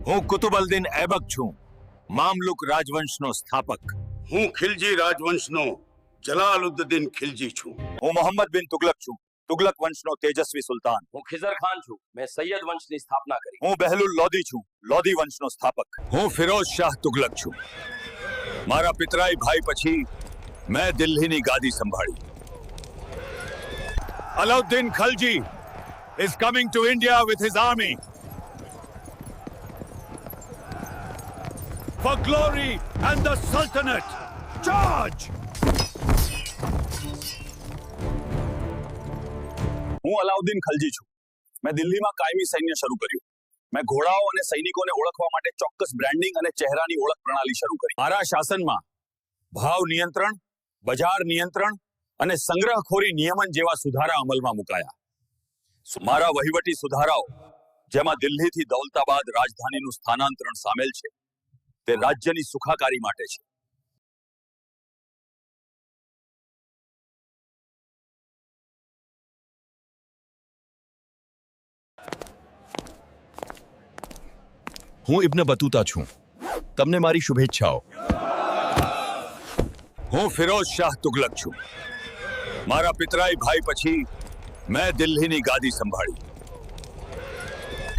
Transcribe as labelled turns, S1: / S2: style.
S1: હું કુતુબુદ્દીન ऐबक છું, મામલુક રાજવંશનો સ્થાપક।
S2: હું ખિલજી રાજવંશનો જલાલુદ્દીન ખિલજી છું।
S1: હું મોહમ્મદ બિન તુગલક છું, તુગલક વંશનો તેજસ્વી સુલતાન।
S3: હું ખિઝર ખાન છું, મેં સૈયદ વંશની સ્થાપના કરી।
S1: હું બહેલુલ લોદી છું, લોદી વંશનો સ્થાપક। હું ફિરોઝ શાહ તુગલક છું, મારા પિતરાઈ ભાઈ પછી મેં દિલ્હીની ગાદી સંભાળી। Alauddin ખલજી is coming to India with his army for glory and the Sultanate. Charge! હું અલાઉદ્દીન ખલજી છું, મેં દિલ્હીમાં કાયમી સૈન્ય શરૂ કર્યું। મેં ઘોડાઓ અને સૈનિકોને ઓળખવા માટે ચોક્કસ બ્રાન્ડિંગ અને ચહેરાની ઓળખ પ્રણાલી શરૂ કરી। મારા શાસનમાં ભાવ નિયંત્રણ, બજાર નિયંત્રણ અને સંગ્રહખોરી નિયમન જેવા સુધારા અમલમાં મુકાયા। મારા વહીવટી સુધારાઓ, જેમાં દિલ્હીથી દૌલતાબાદ રાજધાનીનું સ્થાનાંતરણ સામેલ છે, તે રાજ્યની સુખાકારી માટે છે।
S4: હું ઇબ્ન બતુતા છું, તમને મારી શુભેચ્છાઓ।
S1: હું ફિરોઝ શાહ તુગલક છું, મારા પિતરાઈ ભાઈ પછી મેં દિલ્હીની ગાદી સંભાળી।